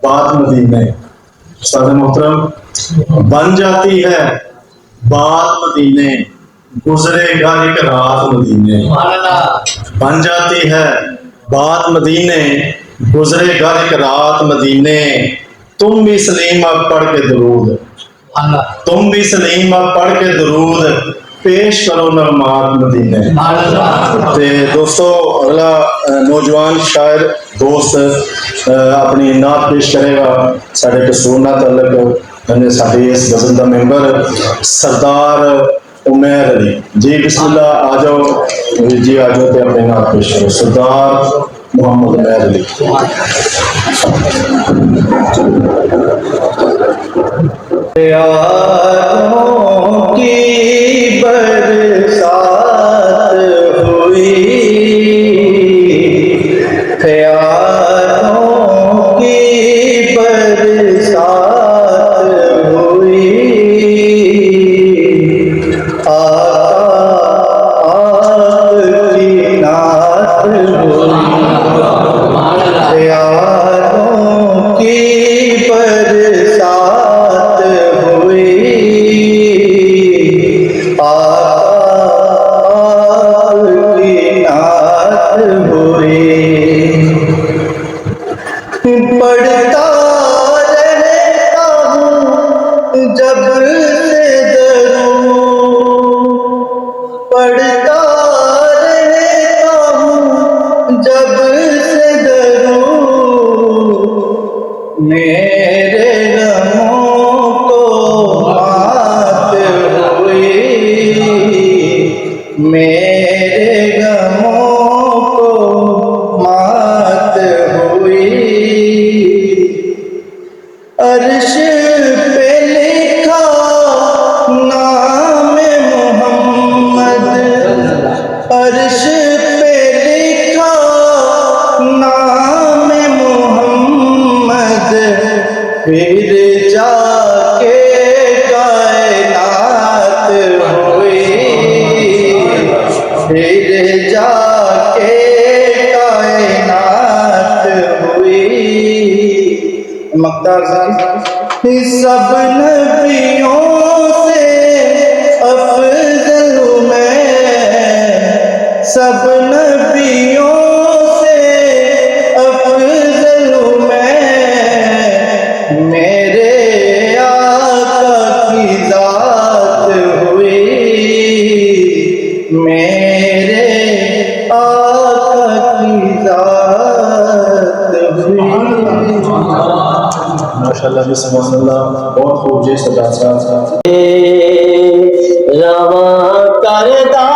بات مدینے. استاد محترم بن جاتی ہے بات مدینے گزرے گا ایک رات مدینے. بن جاتی ہے بات مدینے گزرے گا ایک رات مدینے. تم بھی سلیم اب پڑھ کے درود تم بھی سلیم اب پڑھ کے درود پیش کرو نغمات مدینے. تے دوستو اگلا نوجوان شاعر دوست اپنی نعت پیش کرے گا. ساڈے قصور نال تعلق ساڈی اس غزل دا ممبر سردار عمیر علی جی. بسم اللہ آ جاؤ جی آ جاؤ تے اپنی نعت پیش کرو. سردار محمد عمیر علی. پیاروں کی برسات ہوئی پیاروں کی برسات ہوئی آپ کی نعت ہوئی پیاروں کی برسات پڑھتا رہتا ہوں جب سے درود پڑھتا رہتا ہوں جب سے درود میرے غموں کو مات ہوئی میرے غموں کو مات ہوئی. عرش پہ لکھا نام محمد عرش پہ لکھا نام محمد پھر جا کے کائنات ہوئی پھر جا کے کائنات ہوئی. مقدار سب نبیوں سے افضل میں سب نبیوں سے افضل میں میرے آقا کی ذات ہوئی میرے آقا کی ذات ہوئی. ماشاءاللہ سبحان اللہ بہت خوب جی سردار صاحب. رواں کردہ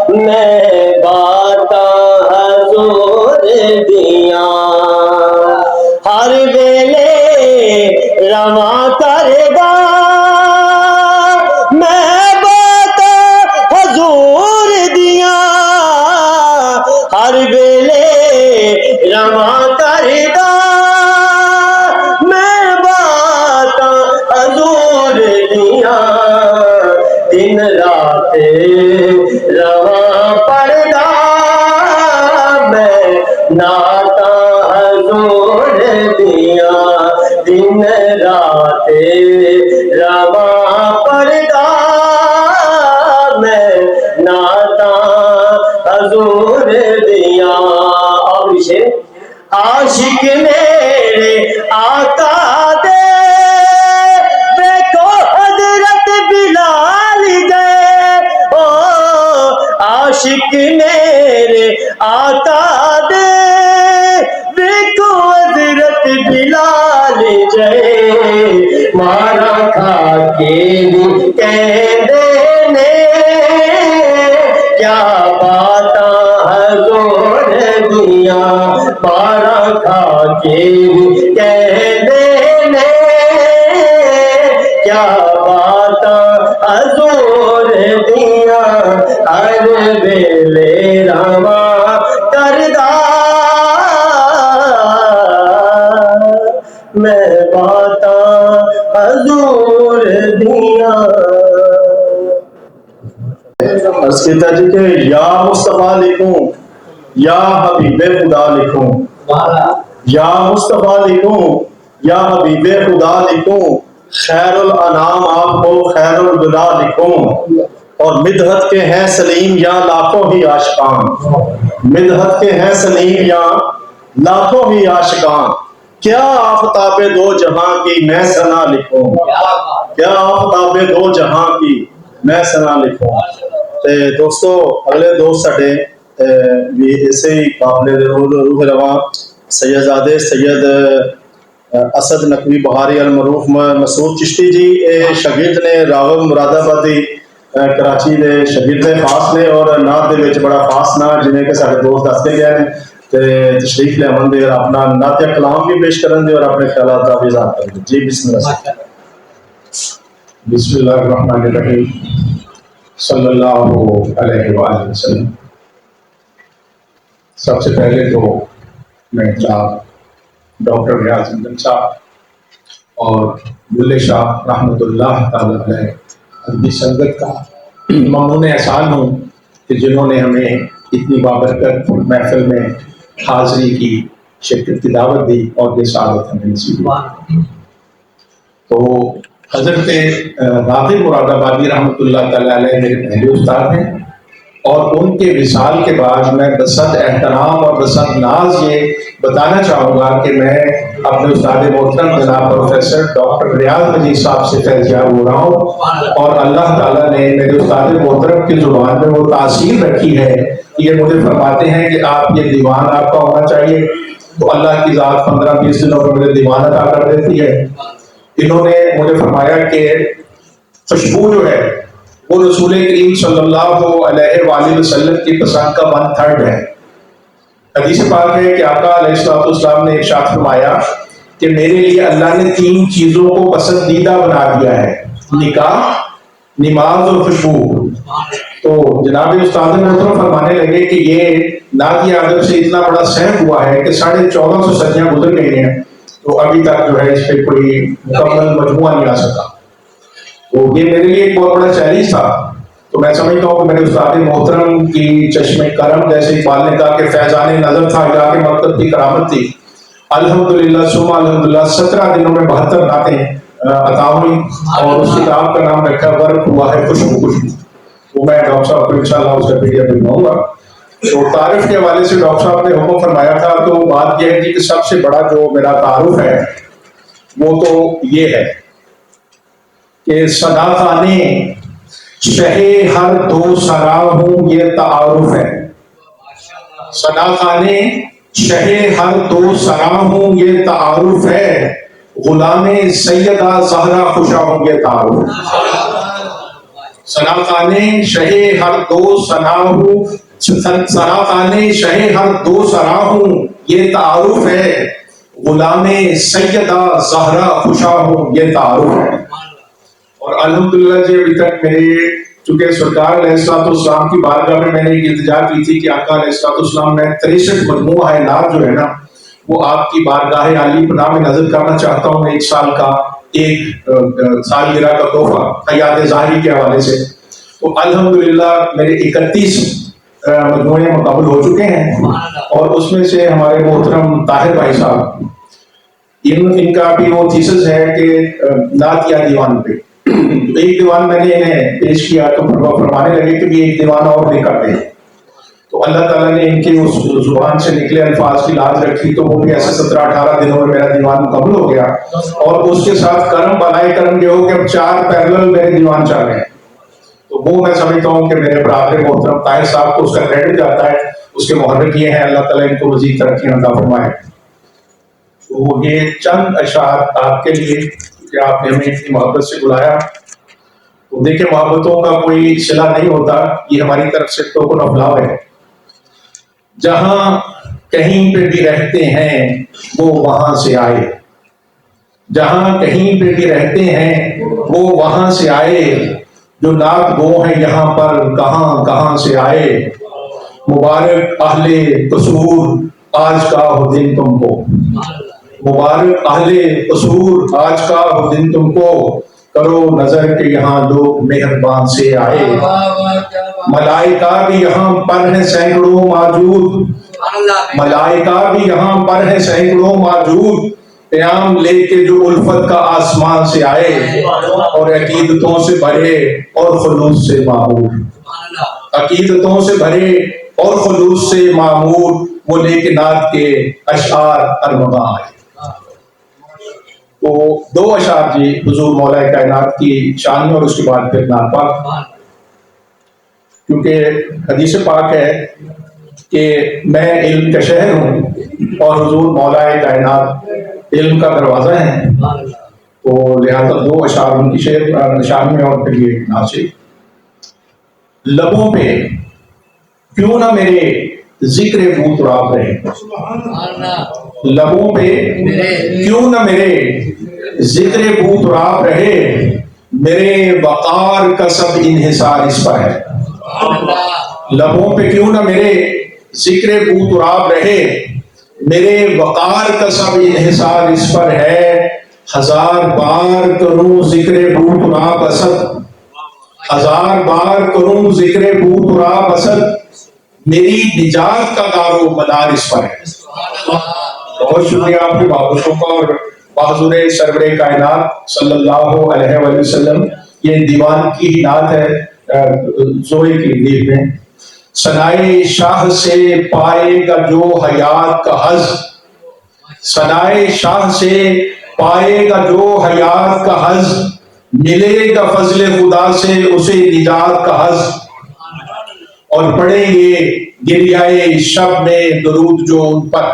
میں باتاں حضور دیاں ہر ویلے رواں کردہ میں باتاں حضور دیاں ہر ویلے رواں کردہ میں باتاں حضور دیاں دن رات رواں پڑھدا میں نعتاں حضور دیاں دن رات رواں پڑھدا میں نعتاں حضور دیاں. اور اسے عاشق میرے آقا دے دیکھو حضرت بلال دے او عاشق میرے آقا دے دیکھو حضرت بلال جے مارا کھا کے بھی کہندے نے کیا باتاں حضور دیاں مارا کھا کے بھی کہندے نے کیا باتاں حضور دیاں ہر ویلے رواں کردہ میں باتاں حضور دیاں. عرض کیتا جی کہ یا مصطفیٰ لکھوں یا حبیب خدا لکھوں یا مصطفیٰ لکھوں یا حبیب خدا لکھوں، خیر الانام آپ کو خیر البلا لکھوں، اور مدحت کے ہیں سلیم یا لاکھوں ہی عاشقان، مدحت کے ہیں سلیم یا لاکھوں ہی عاشقان، کیا آفتاب دو جہاں کی میں ثنا لکھوں، کیا آفتاب دو جہاں کی میں ثنا لکھوں۔ تے دوستو اگلے دوست سڈے بھی ایسے ہی قابل روح رواں سیدزادے سید اسد نقوی بہاری المعروف مسعود چشتی جی، اے شاگرد نے راغب مراد آبادی کراچی دے شاگرد خاص نے، اور نعت دے وچ بڑا خاص نعت جنہیں کہ سارے دوست دستے گئے ہیں تے تشریف لے آون دے اور اپنا نعت کلام بھی پیش کرن دے اور اپنے خیالات کا بھی اظہار کرن دے۔ جی بسم اللہ۔ بسم اللہ الرحمن الرحیم، صلی اللہ علیہ وآلہ وسلم۔ سب سے پہلے تو میں ڈاکٹر ریاض حمدن صاحب اور بلے شاہ رحمۃ اللہ تعالی علیہ ادبی سنگت کا ممنون احسان ہوں کہ جنہوں نے ہمیں اتنی بابرکت محفل میں حاضری کی، شرکت کی دعوت دی اور یہ سعادت ہمیں نصیب ہوئی۔ تو حضرت راغب مراد آبادی رحمۃ اللہ تعالی علیہ میرے پہلے استاد ہیں، اور ان کے وصال کے بعد میں بصد احترام اور بصد ناز یہ بتانا چاہوں گا کہ میں اپنے استاد محترم جناب پروفیسر ڈاکٹر ریاض مجید صاحب سے فیضیاب ہو رہا ہوں، اور اللہ تعالیٰ نے میرے استاد محترم کی زبان میں وہ تاثیر رکھی ہے کہ یہ مجھے فرماتے ہیں کہ آپ یہ دیوان آپ کا ہونا چاہیے، تو اللہ کی ذات 15-20 دنوں میں مجھے دیوان عطا کر دیتی ہے۔ انہوں نے مجھے فرمایا کہ خوشبو جو ہے وہ رسول کریم صلی اللہ علیہ وآلہ وسلم کی پسند کا 1/3 ہے۔ حدیث پاک ہے کہ آقا علیہ الصلوۃ والسلام نے ارشاد فرمایا کہ میرے لیے اللہ نے 3 چیزوں کو پسندیدہ بنا دیا ہے، نکاح، نماز اور خوشبو۔ تو جناب استاد محترم فرمانے لگے کہ یہ نعت ادب سے اتنا بڑا سہم ہوا ہے کہ 1450 صدیاں گزر گئی ہیں، تو ابھی تک جو ہے اس پہ کوئی مکمل مجموعہ نہیں آ سکا۔ تو یہ میرے لیے ایک بہت بڑا چیلنج تھا۔ تو میں سمجھتا ہوں کہ میرے استاد محترم کی چشم کرم، جیسے اقبال نے کہا کہ فیضان نظر تھا یا کہ مکتب کی کرامت تھی، الحمدللہ ثم الحمدللہ 17 دنوں میں 72 نعتیں عطا ہوئی، اور اس کتاب کا نام رکھا ورق ہوا ہے خوشبو خوشبو۔ وہ میں ڈاکٹر صاحب کو انشاءاللہ اس کا پیڈیا بھجواؤں گا۔ تو تعارف کے حوالے سے ڈاکٹر صاحب نے حکم فرمایا تھا، تو بات یہ ہے کہ سب سے بڑا جو میرا تعارف ہے وہ تو یہ ہے کہ صداقانے شہ ہر دو سرا ہوں، یہ تعارف ہے۔ صداقانے شہ ہر دو سرا ہوں، یہ تعارف ہے، غلام سیدہ زہرا خوشا ہوں، یہ تعارف ہے۔ صداقانے شہ ہر دو سرا ہوں، صداقانے شہ ہر دو سرا ہوں، یہ تعارف ہے، غلام سیدہ زہرا خوشا ہوں، یہ تعارف ہے۔ اور الحمدللہ جی ابھی تک میرے چونکہ سرکار علیہ السلام کی بارگاہ میں نے ایک التجا کی تھی کہ آقا علیہ السلام میں 63 مجموعہ نعت جو ہے نا وہ آپ کی بارگاہ عالی پناہ میں نظر کرنا چاہتا ہوں، 1 سال کا ایک سالگرہ کا تحفہ حیات ظاہری کے حوالے سے۔ تو الحمدللہ میرے 31 مجموعے مقابل ہو چکے ہیں، اور اس میں سے ہمارے محترم طاہر بھائی صاحب ان کا بھی وہ تھیسس ہے کہ نعت یا دیوان پہ ایک دیوان میں نے انہیں پیش کیا، تو فرمانے لگے کہ بھی ایک دیوان اور لے کر دیں۔ تو اللہ تعالیٰ نے ان کے اس زبان سے نکلے الفاظ کی لاز رکھی، تو وہ بھی ایسے 17-18 دنوں میں میرا دیوان مکمل ہو گیا، اور اس کے ساتھ کرم بلائے کرم یہ ہو کہ اب 4 پیرلل میرے دیوان چل رہے ہیں۔ تو وہ میں سمجھتا ہوں کہ میرے برادر محترم طاہر صاحب کو اس کا کریڈٹ جاتا ہے، اس کے محرک یہ ہیں، اللہ تعالیٰ ان کو مزید ترقی عطا فرمائے۔ تو یہ چند اشعار آپ کے لیے کہ آپ نے ہمیں اتنی محبت سے بلایا۔ تو دیکھیں محبتوں کا کوئی صلہ نہیں ہوتا، یہ ہماری طرف سے ٹوکن آف لو ہے۔ جہاں کہیں پہ بھی رہتے ہیں وہ وہاں سے آئے، جہاں کہیں پہ بھی رہتے ہیں وہ وہاں سے آئے، جو نعت گو ہیں یہاں پر کہاں کہاں سے آئے، مبارک اہل قصور آج کا ہو دن تم کو، مبارک اہل قصور آج کا ہو دن تم کو، کرو نظر کہ یہاں لوگ مہربان سے آئے، ملائکہ بھی یہاں پر ہیں سینکڑوں موجود، ملائکہ بھی یہاں پر ہیں سینکڑوں موجود، پیام لے کے جو الفت کا آسمان سے آئے اور عقیدتوں سے بھرے اور خلوص سے معمور، عقیدتوں سے بھرے اور خلوص سے معمور، وہ لے کے نعت کے اشعار ارمغاں آئے۔ تو دو اشعار جی حضور مولا کائنات کی شان میں، اور اس کے بعد پھر نعت پاک، کیونکہ حدیث پاک ہے کہ میں علم کا شہر ہوں اور حضور مولا کائنات علم کا دروازہ ہے، تو لہذا دو اشعار ان کی شان میں اور پھر یہ نعت سے۔ لبوں پہ کیوں نہ میرے ذکر بو تراب رہے، لبوں پہ کیوں نہ میرے ذکر بو تراب رہے، میرے وقار کا سب انحصار اس پر ہے۔ لبوں پہ کیوں نہ میرے ذکر بو تراب رہے، میرے وقار کا سب انحصار اس پر ہے۔ ہزار بار کروں ذکر بو تراب اسد، ہزار بار کروں ذکر بو تراب اسد، میری نجات کا دار و مدار اس پر ہے۔ بہت شکریہ آپ کے بابوشوں کا اور حضور سرور کائنات صلی اللہ علیہ وآلہ وسلم۔ یہ دیوان کی ہی نعت ہے زوئے کی نیب میں۔ ثنائے شاہ سے پائے گا جو حیات کا حظ، ثنائے شاہ سے پائے گا جو حیات کا حظ، ملے گا فضل خدا سے اسے نجات کا حظ، اور پڑھیں گے گریائے شب میں درود جو ان پر،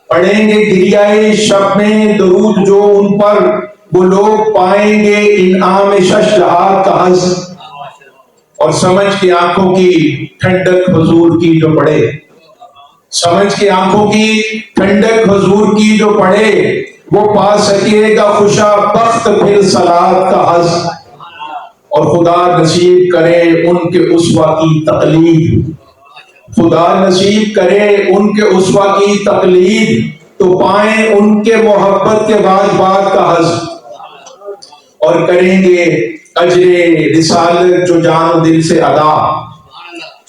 پڑھیں گے گریائے شب میں درود جو ان پر، وہ لوگ پائیں گے انعام شش لحاظ کا حظ، اور سمجھ کے آنکھوں کی ٹھنڈک حضور کی جو پڑے، سمجھ کے آنکھوں کی ٹھنڈک حضور کی جو پڑے، وہ پا سکے گا خوشا بخت پھر صلات کا حظ، اور خدا نصیب کرے ان کے اسوہ کی تقلید، خدا نصیب کرے ان کے اسوہ کی تقلید، تو پائیں ان کے محبت کے بعد بات کا حظ، اور کریں گے اجر رسالت جو جان و دل سے ادا۔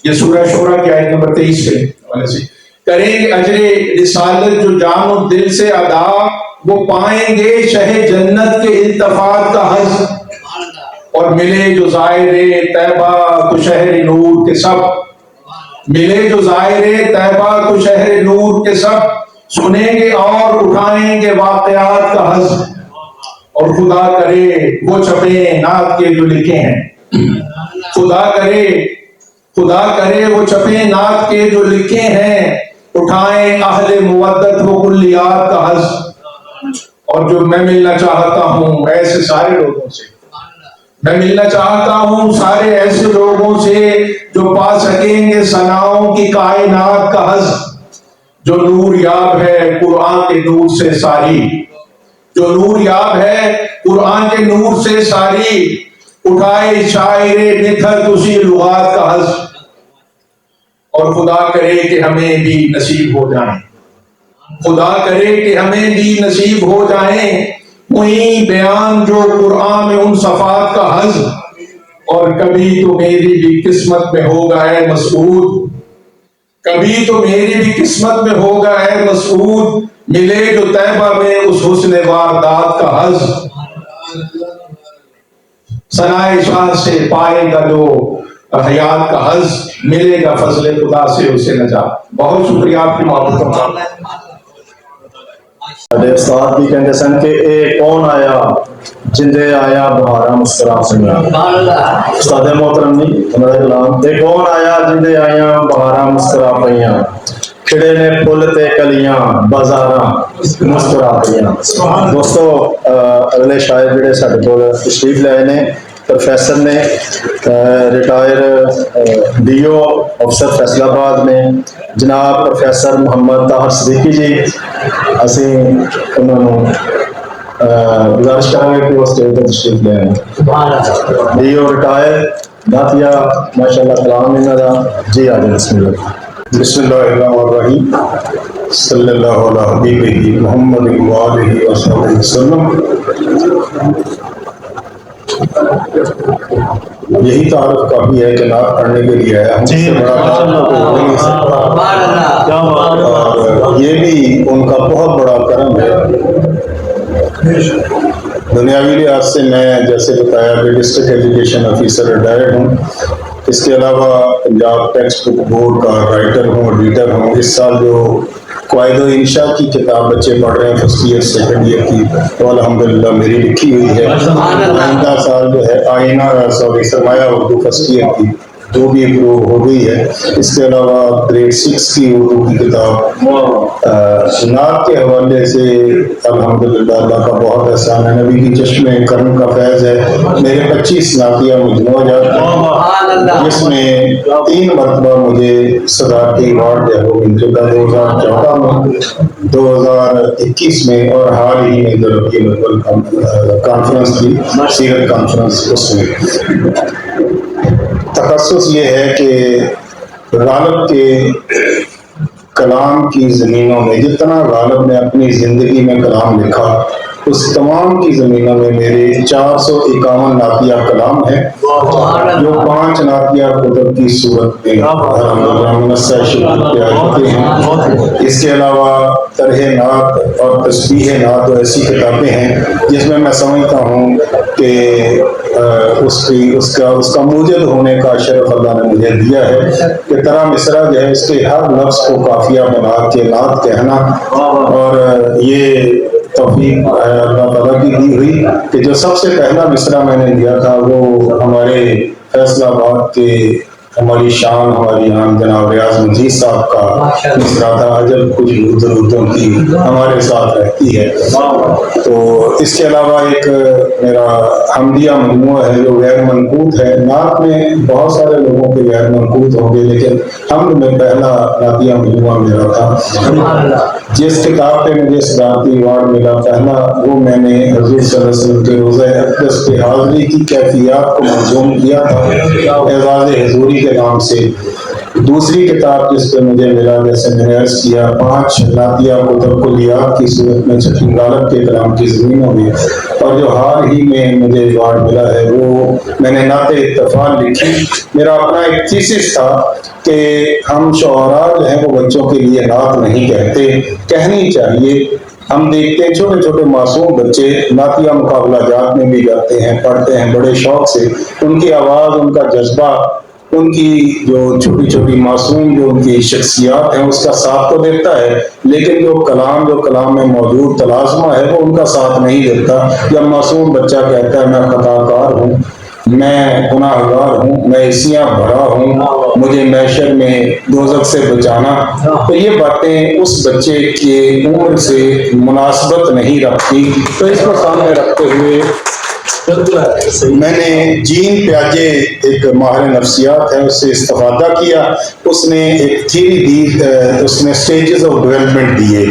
یہ سورہ شورى کی آیت نمبر 23 سے حوالے سے، کریں گے اجر رسالت جو جان و دل سے ادا، وہ پائیں گے شہ جنت کے التفات کا حظ، اور ملے جو زائر طیبہ تو شہر نور کے سب، ملے جو زائر طیبہ تو شہر نور کے سب، سنیں گے اور اٹھائیں گے واقعات کا حظ، اور خدا کرے وہ چھپیں نعت کے جو لکھے ہیں، خدا کرے وہ چھپیں نعت کے جو لکھے ہیں، اٹھائیں اہل مودت و کلیات کا حظ، اور جو میں ملنا چاہتا ہوں ایسے سارے لوگوں سے، میں ملنا چاہتا ہوں سارے ایسے لوگوں سے جو پا سکیں گے ثناؤں کی کائنات کا حظ، جو نور یاب ہے قرآن کے نور سے ساری، جو نور یاب ہے قرآن کے نور سے ساری، اٹھائے شاعر نتھر اسی لغات کا حظ، اور خدا کرے کہ ہمیں بھی نصیب ہو جائیں، خدا کرے کہ ہمیں بھی نصیب ہو جائیں وہی بیان جو قرآن میں ان صفات کا حظ، اور کبھی تو میری بھی قسمت میں ہوگا اے مسعود، کبھی تو میری بھی قسمت میں ہوگا اے مسعود، ملے جو طیبہ میں اس حسن واردات کا حظ، ثنائے شاہ سے پائے گا جو حیات کا حظ، ملے گا فضل خدا سے اسے نجات۔ بہت شکریہ آپ کی محبتوں کا۔ ساڈے استاد بھی کہندے سن کہ اے کون آیا جندے آیا بہارا مسکرا سنیا، استاد محترم جی ہمارا کلام، اے کون آیا جندے آیا بہارا مسکرا پئیاں، کھڑے نے پھول تے کلیاں بازاراں مسکرا پئیاں۔ دوستو اگلے شاعر جڑے ساڈے کول تشریف لے آئے نے، پروفیسر نے، ریٹائر ڈی او افسر فیصل آباد میں جناب پروفیسر محمد طاہر صدیقی جی، اسی انہوں نے گزارش کریں گے کہ وہ اسٹیج پر تشریف لے آئیں۔ ڈی او ریٹائر داتیا ماشاءاللہ کلام انہاں دا جی آ جائے۔ بسم اللہ۔ بسم اللہ الرحمن الرحیم، صلی اللہ علیہ حبیبہ محمد وآلہ وصحبہ وسلم۔ یہی تعارف کافی ہے کہ نعت پڑھنے کے لیے آیا ہوں، اس سے بڑا تعارف تو ہو نہیں سکتا، اور یہ بھی ان کا بہت بڑا کرم ہے۔ دنیاوی لحاظ سے میں جیسے بتایا کہ ڈسٹرکٹ ایجوکیشن آفیسر ریٹائرڈ ہوں، اس کے علاوہ پنجاب ٹیکسٹ بک بورڈ کا رائٹر ہوں، ایڈیٹر ہوں۔ اس سال جو قواعد و انشاء کی کتاب بچے پڑھ رہے ہیں فرسٹ ایئر سیکنڈ ایئر کی، تو الحمدللہ میری لکھی ہوئی ہے۔ آئندہ سال جو ہے سرمایہ اردو فرسٹ ایئر کی جو بھی امپروو ہو گئی ہے۔ اس کے علاوہ گریڈ 6 کی اردو کی کتاب نعت کے حوالے سے الحمدللہ اللہ کا بہت احسان ہے، نبی کی چشم کرم کا فیض ہے۔ میرے 25 نعتیہ مجموعہ جاتے ہیں، جس میں 3 مرتبہ مجھے صدارتی ایوارڈ ہے وہ مل چکا، 2014 میں، 2021 میں، اور حال ہی میں جو ربیع الاول کانفرنس تھی، سیرت کانفرنس، اس میں۔ تخصص یہ ہے کہ غالب کے کلام کی زمینوں میں، جتنا غالب نے اپنی زندگی میں کلام لکھا، اس تمام کی زمینوں میں میرے 451 نعتیہ کلام ہیں، جو 5 نعتیہ کتب کی صورت میں الحمدللہ منصہ شکر کیا جاتے ہیں۔ اس کے علاوہ طرح نعت اور تسبیح نعت و ایسی کتابیں ہیں جس میں میں سمجھتا ہوں کہ اس کا موجد ہونے کا شرف اللہ نے مجھے دیا ہے کہ طرح مصرع جو ہے اس کے ہر لفظ کو قافیہ بنا کے نعت کہنا، اور یہ توفیق اللہ تعالیٰ کی دی ہوئی کہ جو سب سے پہلا مصرع میں نے دیا تھا وہ ہمارے فیصل آباد کے ہماری شان ہماری آن جناب ریاض مجید صاحب کا مصرع تھا، عجب کچھ درودوں کی ہمارے ساتھ رہتی ہے۔ تو اس کے علاوہ ایک میرا حمدیہ مجموعہ ہے جو غیر منقوط ہے۔ نعت میں بہت سارے لوگوں کے غیر منقوط ہوں گے، لیکن حمد میں پہلا نعتیہ مجموعہ میرا تھا۔ جس کتاب پہ مجھے صدارتی ایوارڈ ملا پہلا، وہ میں نے حضور صلی اللہ علیہ وسلم کے روزہ اقدس پہ حاضری کی کیفیات کو منظوم کیا تھا اعزاز حضوری کے نام سے۔ دوسری کتاب جس پہ مجھے ملا، جیسے میں نے عرض کیا، 5 نعتیہ کتب کلیات کی صورت میں چھٹی غالب کے کلام کی زمینوں میں، اور جو حال ہی میں مجھے ایوارڈ ملا ہے وہ میں نے نعت اتفاق لکھی۔ میرا اپنا ایک تھیسس تھا کہ ہم شعراء جو ہیں وہ بچوں کے لیے نعت نہیں کہتے، کہنی چاہیے۔ ہم دیکھتے ہیں چھوٹے چھوٹے معصوم بچے نعتیہ مقابلہ جات میں بھی جاتے ہیں، پڑھتے ہیں بڑے شوق سے، ان کی آواز، ان کا جذبہ، ان کی جو چھوٹی چھوٹی معصوم جو ان کی شخصیات ہیں اس کا ساتھ تو دیتا ہے، لیکن جو کلام میں موجود تلازمہ ہے وہ ان کا ساتھ نہیں دیتا۔ جب معصوم بچہ کہتا ہے میں خطا کار ہوں، میں گناہ گار ہوں، میں عصیاں بھرا ہوں، مجھے محشر میں دوزخ سے بچانا، تو یہ باتیں اس بچے کی عمر سے مناسبت نہیں رکھتی۔ تو اس کو سامنے رکھتے ہوئے میں نے جین پیاجے ایک ماہر نفسیات ہے اس سے استفادہ کیا۔ اس نے ایک تھیری دی، اس نے سٹیجز آف ڈیولپمنٹ دیے،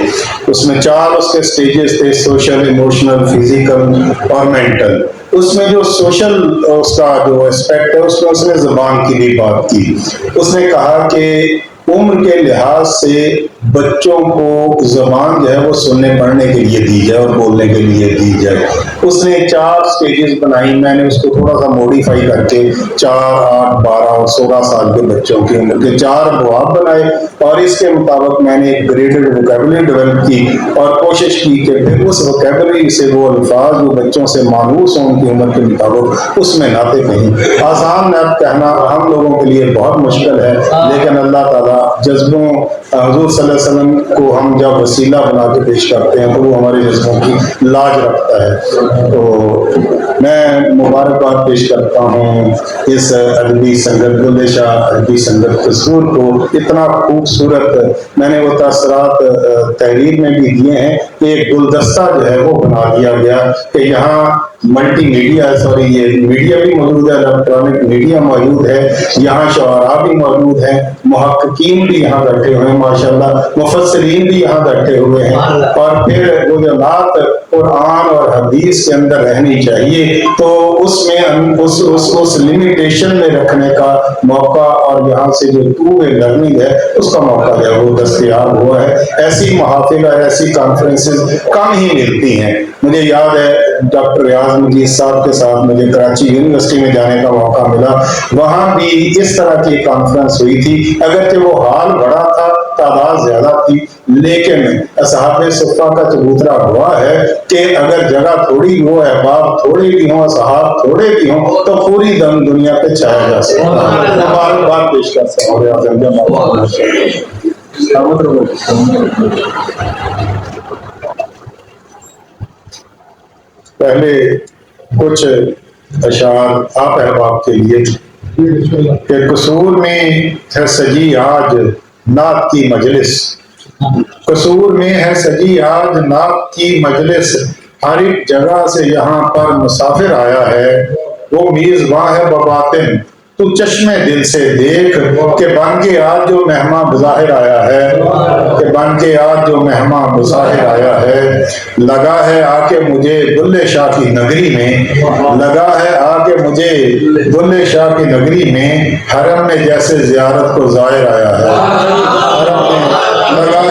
اس میں 4 اس کے سٹیجز تھے، سوشل، ایموشنل، فزیکل اور مینٹل۔ اس میں جو سوشل اس کا جو اسپیکٹ ہے اس میں اس نے زبان کی بھی بات کی۔ اس نے کہا کہ عمر کے لحاظ سے بچوں کو زبان جو ہے وہ سننے پڑھنے کے لیے دی جائے اور بولنے کے لیے دی جائے۔ اس نے 4 سٹیجز بنائی، میں نے اس کو تھوڑا سا موڈیفائی کر کے 4، 8، 12 اور 16 سال کے بچوں کی عمر کے 4 ابواب بنائے، اور اس کے مطابق میں نے ایک گریڈڈ ووکیبلری ڈیولپ کی اور کوشش کی کہ پھر اس ووکیبلری سے وہ الفاظ جو بچوں سے مانوس ہوں ان کی عمر کے مطابق اس میں نعتیں کہیں۔ آسان نعت کہنا ہم لوگوں کے لیے بہت مشکل ہے، لیکن اللہ تعالیٰ جذبوں، حضور صلی اللہ علیہ وسلم کو ہم جب وسیلہ بنا کے پیش کرتے ہیں تو وہ ہمارے جذبوں کی لاج رکھتا ہے۔ تو میں مبارکباد پیش کرتا ہوں اس ادبی سنگت، بلے شاہ ادبی سنگت قصور کو۔ اتنا خوبصورت میں نے وہ تاثرات تحریر میں بھی دیے ہیں کہ ایک گلدستہ جو ہے وہ بنا دیا گیا کہ یہاں ملٹی میڈیا، یہ میڈیا بھی موجود ہے، الیکٹرانک میڈیا موجود ہے، یہاں شعراء بھی موجود ہیں، محققین بھی یہاں بیٹھے ہوئے ہیں ماشاءاللہ، مفسرین بھی یہاں بیٹھے ہوئے ہیں، اور پھر وہ جو نعت قرآن اور حدیث کے اندر رہنی چاہیے تو اس میں اس لمیٹیشن میں رکھنے کا موقع اور یہاں سے جو ٹو وے لرننگ ہے اس کا موقع جو ہے وہ دستیاب ہوا ہے۔ ایسی محافل اور ایسی کانفرنسز کم ہی ملتی ہیں۔ مجھے یاد ہے ڈاکٹر ریاض مجید صاحب کے ساتھ مجھے کراچی یونیورسٹی میں جانے کا موقع ملا، وہاں بھی اس طرح کی کانفرنس ہوئی تھی، اگرچہ وہ ہال بڑا تھا، تعداد زیادہ تھی، لیکن اصحاب صفہ کا چبوترا ہوا ہے کہ اگر جگہ تھوڑی ہو، احباب تھوڑے بھی ہوں، اصحاب تھوڑے بھی ہوں، تو پوری دنیا پہ چھایا جا سکتا ہے۔ میں بار بار پیش کر سکتا ہوں۔ پہلے کچھ اشعار آپ احباب کے لیے کہ قصور میں ہے سجی آج نعت کی مجلس، قصور میں ہے سجی آج نعت کی مجلس، ہر ایک جگہ سے یہاں پر مسافر آیا ہے، وہ میزباں ہے بباطن، تو چشمے دل سے دیکھ کہ بن کے آج جو مہمان بظاہر آیا ہے، کہ بن کے آج جو مہمان بظاہر آیا ہے، لگا ہے آ کے مجھے بلے شاہ کی نگری میں، لگا ہے آ کے مجھے بلے شاہ کی نگری میں، حرم میں جیسے زیارت کو زائر آیا ہے، حرم میں لگا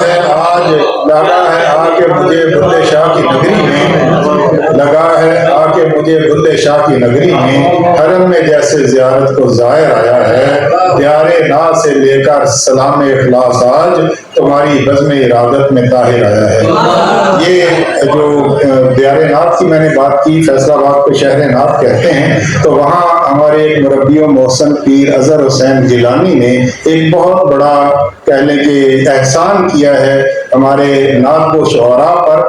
ہے آ کے مجھے بلے شاہ کی نگری میں، لگا ہے آ کے مجھے بلے شاہ کی نگری میں، حرم میں جیسے زیارت کو زائر آیا ہے، دیار نا سے لے کر سلام اخلاص آج تمہاری بزم ارادت میں طاہر آیا ہے۔ یہ جو دیار نات کی میں نے بات کی، فیصل آباد کو شہر نات کہتے ہیں، تو وہاں ہمارے ایک مربی و محسن پیر اظہر حسین گیلانی نے ایک بہت بڑا کہہ لیں کہ احسان کیا ہے ہمارے نعت و شعراء پر،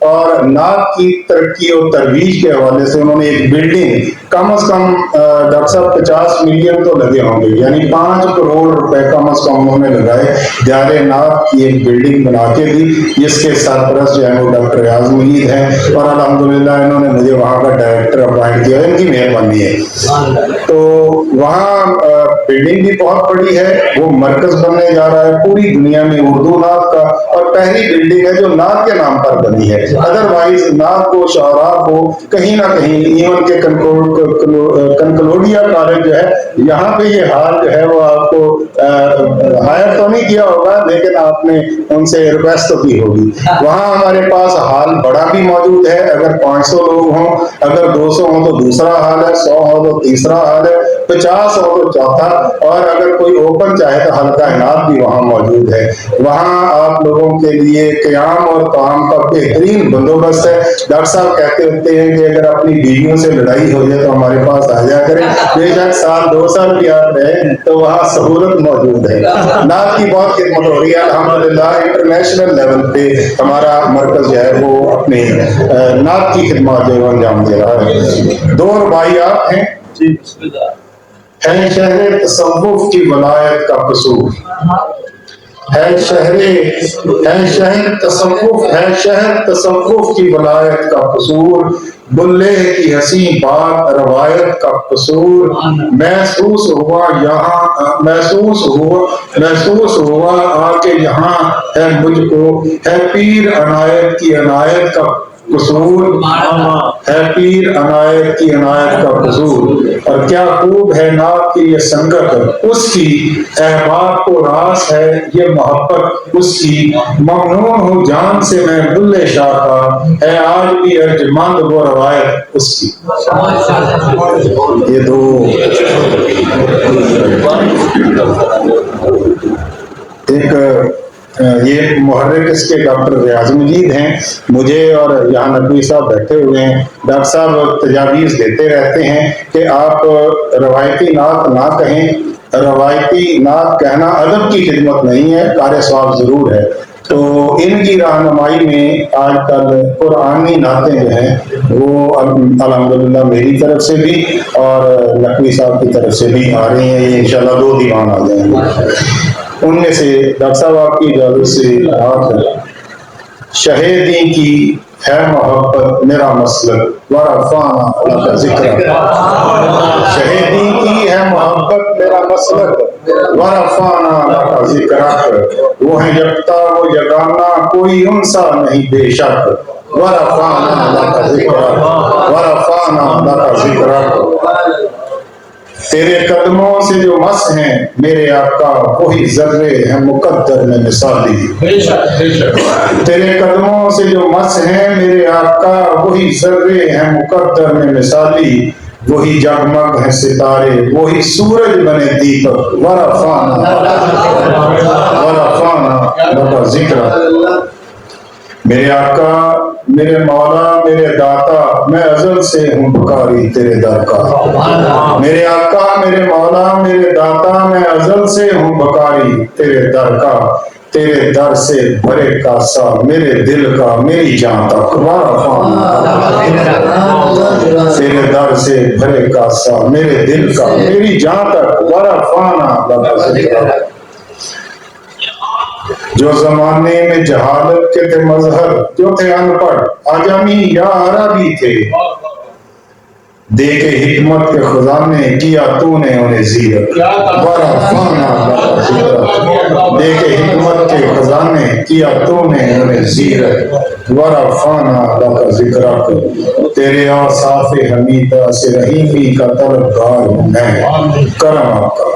اور نعت کی ترقی و ترویج کے حوالے سے انہوں نے ایک بلڈنگ کم از کم ڈاکٹر صاحب 50 ملین تو لگے ہوں گے، یعنی 5 کروڑ روپے کم از کم انہوں نے لگائے، دیار نعت کی ایک بلڈنگ بنا کے دی، جس کے سرپرست جو ہے وہ ڈاکٹر ریاض مجید ہیں، اور الحمدللہ انہوں نے مجھے وہاں کا ڈائریکٹر اپوائنٹ کیا، ان کی مہربانی ہے۔ تو وہاں بلڈنگ بھی بہت بڑی ہے، وہ مرکز بننے جا رہا ہے پوری دنیا میں اردو نعت کا، اور پہلی بلڈنگ ہے جو نعت کے نام پر بنی ہے، ادروائز نعت کو شعراء کو کہیں نہ کہیں ایون کے کنکلوڈیا کالج جو ہے یہاں پہ یہ حال جو ہے وہ آپ کو ہائر تو نہیں کیا ہوگا، لیکن آپ نے ان سے ریکویسٹ تو کی ہوگی۔ وہاں ہمارے پاس حال بڑا بھی موجود ہے، اگر 500 لوگ ہوں، اگر 200 ہوں تو دوسرا حال ہے، 100 ہو تو تیسرا حال ہے، 50 ہو تو چوتھا، اور اگر کوئی اوپن چاہے تو حلقہ نعت بھی وہاں موجود ہے۔ وہاں آپ لوگوں کے لیے قیام اور طعام کا بہترین بندوبست ہے۔ ڈاکٹر صاحب کہتے ہوتے ہیں کہ اگر اپنی بیویوں سے لڑائی ہو جائے تو ہمارے پاس آ جا کریں، بے شک سال 2 سال بھی آپ رہیں تو وہاں سہولت موجود ہے۔ نعت کی بہت خدمت ہو رہی ہے الحمدللہ، انٹرنیشنل لیول پہ ہمارا مرکز جو ہے وہ اپنی نعت کی خدمات جو ہے انجام دے رہا ہے۔ 2 رباعیات ہیں، ہے شہر تصوف کی ولایت کا قصور، ہے شہر تصوف کی ولایت کا قصور، بلے کی حسین بات روایت کا قصور، محسوس ہوا آ کے یہاں ہے مجھ کو، ہے پیر عنایت کی عنایت کا قصور، ہے پیر عنایت کی عنایت کا قصور، اور کیا خوب ہے نعت کی یہ سنگت اس کی، احباب کو راس ہے یہ محبت اس کی، ممنون ہوں جان سے میں بلے شاہ کا، ہے آج بھی ارجمند وہ روایت اس کی۔ یہ 2 ایک یہ محرک اس کے ڈاکٹر ریاض مجید ہیں، مجھے اور یہاں نقوی صاحب بیٹھے ہوئے ہیں، ڈاکٹر صاحب تجاویز دیتے رہتے ہیں کہ آپ روایتی نعت نہ کہیں، روایتی نعت کہنا ادب کی خدمت نہیں ہے، کار ثواب ضرور ہے۔ تو ان کی رہنمائی میں آج کل قرآنی نعتیں جو ہیں وہ الحمدللہ میری طرف سے بھی اور نقوی صاحب کی طرف سے بھی آ رہی ہیں، یہ انشاءاللہ 2 دیوان آ جائیں گے۔ ان میں سے ڈاکٹر صاحب آپ کی اجازت سے شہیدی کی ہے محبت میرا مسلک ورفعنا لک ذکرک، شہیدی کی ہے محبت میرا مسلک ورفعنا لک ذکرک، وہ ہے یکتا وہ یگانا کوئی انسا نہیں بے شک، ورفعنا لک ذکرک ورفعنا لک ذکرک۔ تیرے قدموں سے جو مس ہیں میرے آقا وہی ذرے ہیں مقدر میں مثالی. تیرے قدموں سے جو مس ہیں میرے آقا وہی ذرے ہیں مقدر میں مثالی. وہی جگمگ ہیں ستارے وہی سورج بنے دیپک. ورفعنا لک ذکرک. میرے آقا میرے مولا میرے داتا میں ازل سے ہوں بکاری تیرے در کا. میرے آقا میرے مولا میرے داتا میں ازل سے ہوں بکاری تیرے در کا. تیرے در سے بھرے کاسا میرے دل کا میری جان تک. تیرے در سے بھرے کاسا میرے دل کا میری جان تک. ورفعنا لک ذکرک. جو زمانے میں جہالت کے تھے مظہر جو تھے ان پڑھ عجمی یا عربی تھے دے کے حکمت کے خزانے کیا تو نے انہیں زیرت. ورفعنا لک ذکرک. دے کے حکمت کے خزانے کیا تو نے انہیں زیرت. ورفعنا لک ذکرک. تیرے اوصاف حمیدہ سے رحیمی کا طلبگار ہوں میں. کرم کا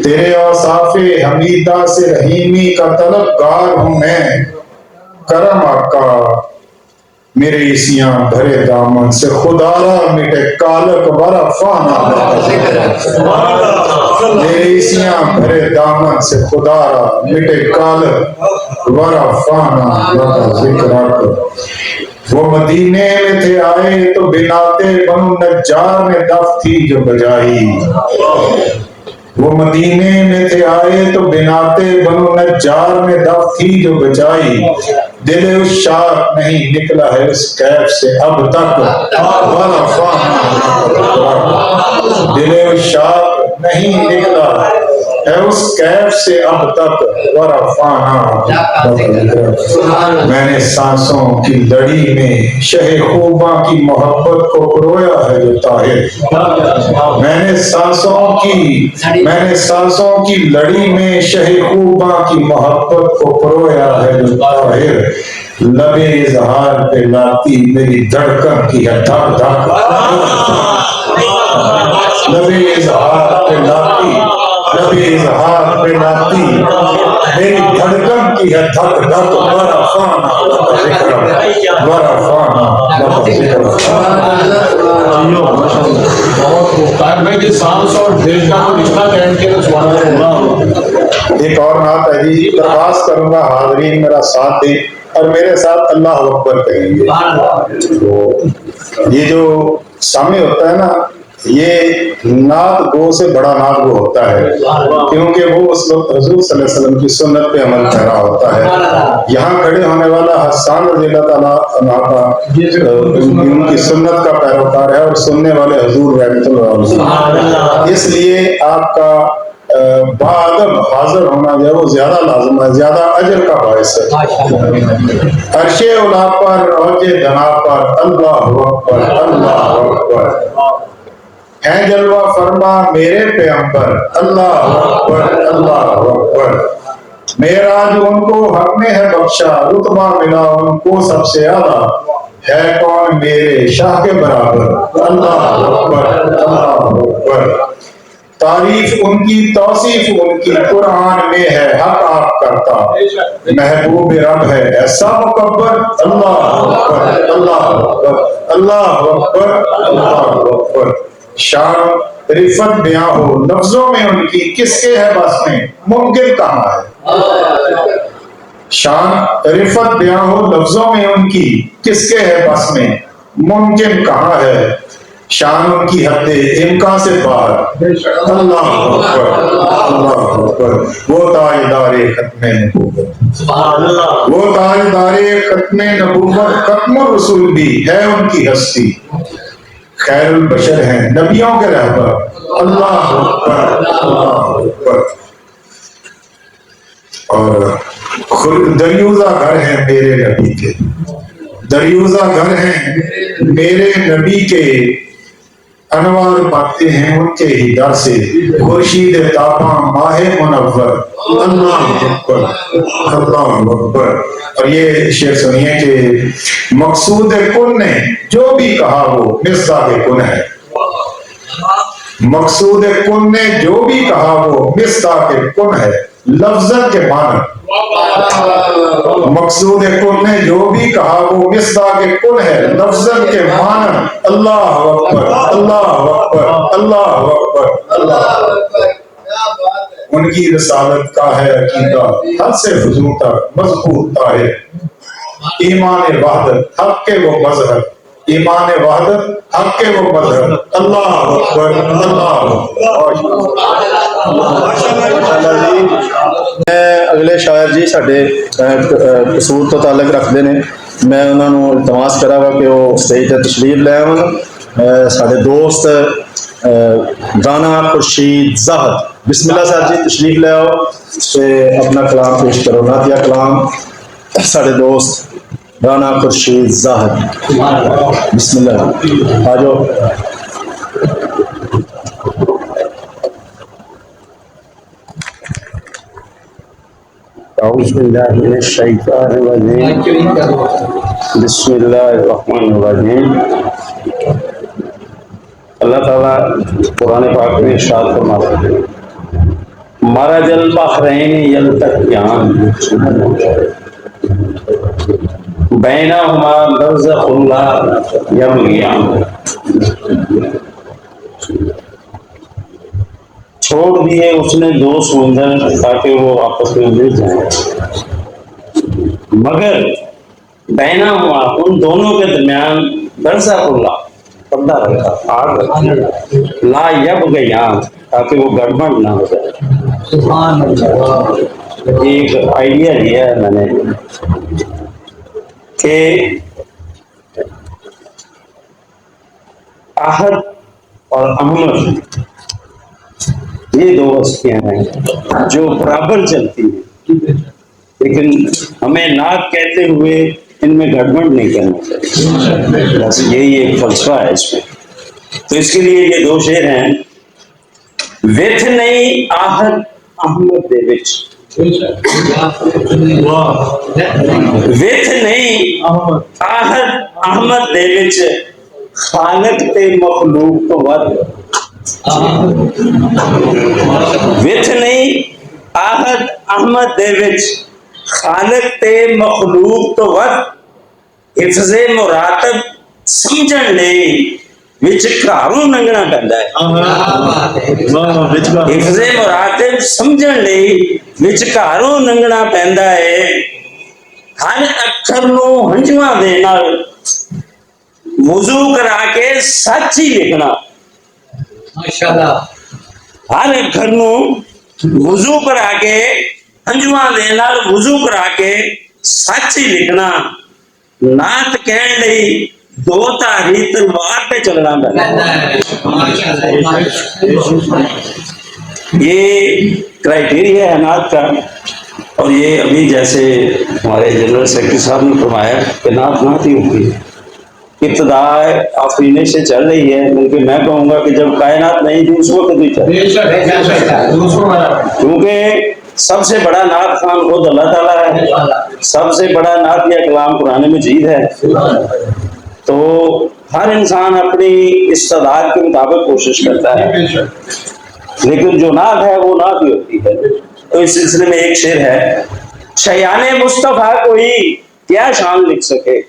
تیرے اوصاف حمیدہ سے رحیمی کا طلبگار ہوں میں. کرم آقا میرے اسیاں بھرے دامن سے خدا را مٹے کالک. ورفعنا لک ذکرک. میرے اسیاں بھرے دامن سے خدا را مٹے کالک. ورفعنا لک ذکرک. وہ مدینے میں تھے آئے تو بناتے بنو نجار میں دف تھی جو بجائی. وہ مدینے میں تھے آئے تو بناتے بنو نجار میں دف تھی جو بجائی. دل عشاق نہیں نکلا ہے اس کیف سے اب تک. دل عشاق نہیں نکلا ہے اس کیف سے اب تک. ورفعنا. میں نے سانسوں کی لڑی میں شہ خوباں کی محبت کو پرویا ہے جو طاہر. میں نے سانسوں کی لڑی میں شہ خوباں کی محبت کو پرویا ہے جو طاہر. لبے اظہار پہ لاتی میری دھڑکن کی ہے دھک دھک. لبے اظہار پہ لاتی میری دھڑکن کی ہے دھک دھک. ورفعنا لک ذکرک. ورفعنا لک ذکرک. ایک اور نعت ہے جی. درخواست کروں گا حاضرین میرا ساتھ دیں اور میرے ساتھ اللہ اکبر کہیں گے. تو یہ جو سامنے ہوتا ہے نا یہ نعت گو سے بڑا نعت گو ہوتا ہے کیونکہ وہ اس وقت حضور صلی اللہ علیہ وسلم کی سنت پہ عمل کر رہا ہوتا ہے. یہاں کھڑے ہونے والا حسان رضی اللہ تعالیٰ عنہ کا ان کی سنت کا پیروکار ہے اور سننے والے حضور رحمۃ اللہ علیہ. اس لیے آپ کا بعدم حاضر ہونا جو ہے وہ زیادہ لازم ہے زیادہ اجر کا باعث ہے. عرش اولا پر اوج دنا پر اللہ اکبر اللہ اکبر ہے جلوہ فرما میرے پیغمبر. اللہ اکبر اللہ اکبر. معراج ان کو حق نے ہے بخشا رتبہ ملا ان کو سب سے اعلیٰ. ہے کون میرے شاہ کے برابر. اللہ اکبر اللہ اکبر. تعریف ان کی توصیف ان کی قرآن میں ہے حق آپ کرتا. محبوب رب ہے ایسا مکبر. اللہ اکبر اللہ اکبر اللہ اکبر اللہ اکبر. شان رفت بیاں ہو لفظوں میں ان کی کس کے ہے بس میں ممکن کہاں ہے. شان رفت بیاں ہو لفظوں میں ان کی کس کے ہے بس میں ممکن کہاں ہے. شان ان کی حد امکان سے باہر. اللہ اکبر اللہ اکبر. وہ تاجدار ختم نبوت وہ تاجدار ختم نبوت ختم الرسول بھی ہے ان کی ہستی. خیر البشر ہیں نبیوں کے رہبر. اللہ اکبر اللہ اکبر. اور دریوزہ گھر ہیں میرے نبی کے. دریوزہ گھر ہیں میرے نبی کے. انوار پاتے ہیں ان کے ہی در سے خورشید تاباں ماہ منور. اللہ اکبر اللہ اکبر. اور یہ شعر سنیے کہ مقصود کن نے جو بھی کہا وہ مصداق کن ہے. مقصود کن نے جو بھی کہا وہ مصداق کن ہے لفظن کے معنی. مقصود کن نے جو بھی کہا وہ مصداق کن ہے لفظن کے معنی. اللہ اکبر اللہ اکبر اللہ اکبر اللہ اکبر. ان کی رسالت کا ہے عقیدہ حد سے فضول تک مضبوط ہے. ایمان وحدت حق کے وہ مذہب. ایمان وحدت حق کے وہ مذہب. اللہ اکبر اللہ میں اگلے شاعر جی ساڈے قصور تو تعلق رکھتے ہیں. میں انہوں نے التماس کرا وا کہ وہ اسٹیج تے تشریف لے آن. ساڈے دوست رانا خورشید زاہد. بسم اللہ صاحب جی تشریف لے آؤ تے اپنا کلام پیش کرو. نعتیہ کلام ساڈے دوست رانا خورشید زاہد. بسم اللہ آ جاؤ. اعوذ باللہ من الشیطان الرجیم بسم اللہ الرحمن الرحیم. اللہ تعالیٰ قرآن پاک میں ارشاد فرماتا ہے مرج البحرین یلتقیان بینہما برزخ لا یبغیان. چھوڑ دیے اس نے دو سمندر تاکہ وہ آپس میں مل جائیں مگر بینہما ان دونوں کے درمیان برزخ اللہ پردہ رکھا آگ رکھا لا یبغیان تاکہ وہ گڑبڑ نہ ہو جائے. سبحان اللہ. ایک آئیڈیا دیا ہے میں نے کہ احد اور احمد یہ دو ہستیاں ہیں جو برابر چلتی ہیں لیکن ہمیں ناک کہتے ہوئے ان میں گڑبڑ نہیں کرنا چاہیے. بس یہی ایک فلسفہ ہے اس میں. تو اس کے لیے یہ دو شعر ہیں. وتھ نہیں آہد احمد دے وچ وتھ نہیں آہد احمد دے وچ خالق تے مخلوق تو ود. وتھ نہیں آہد احمد دے وچ خالق تے مخلوق تو ود. حفظ مراتب سمجھن لئی وچ گھروں لنگنا پیندا ہے. حفظ مراتب سمجھن لئی وچ گھروں لنگنا پیندا ہے. ہر اکھر نو ہنجواں دے نال وضو کرا کے سچ ہی لکھنا. ماشاءاللہ. ہر اکھر نو وضو کرا کے ہنجواں دے نال وضو کرا کے سچ ہی لکھنا. نعت کہن لئی دو تاری تلوار پہ چلنا پڑتا. یہ کرائٹیریا ہے نعت کا. اور یہ ابھی جیسے ہمارے جنرل سیکرٹری صاحب نے فرمایا کہ نعت نعت ہی ہوتی ہے. ابتدا آفرینے سے چل رہی ہے بلکہ میں کہوں گا کہ جب کائنات نہیں تھی اس وقت بھی چل رہی ہے. کیونکہ سب سے بڑا نعت خوان خود اللہ تعالیٰ ہے. سب سے بڑا نعتیہ کلام قرآن مجید ہے. تو ہر انسان اپنی استعداد کے مطابق کوشش کرتا ہے لیکن جو نعت ہے وہ نعت ہی ہوتی ہے. تو اس سلسلے میں ایک شعر ہے. شیان مصطفیٰ کوئی کیا شان لکھ سکے.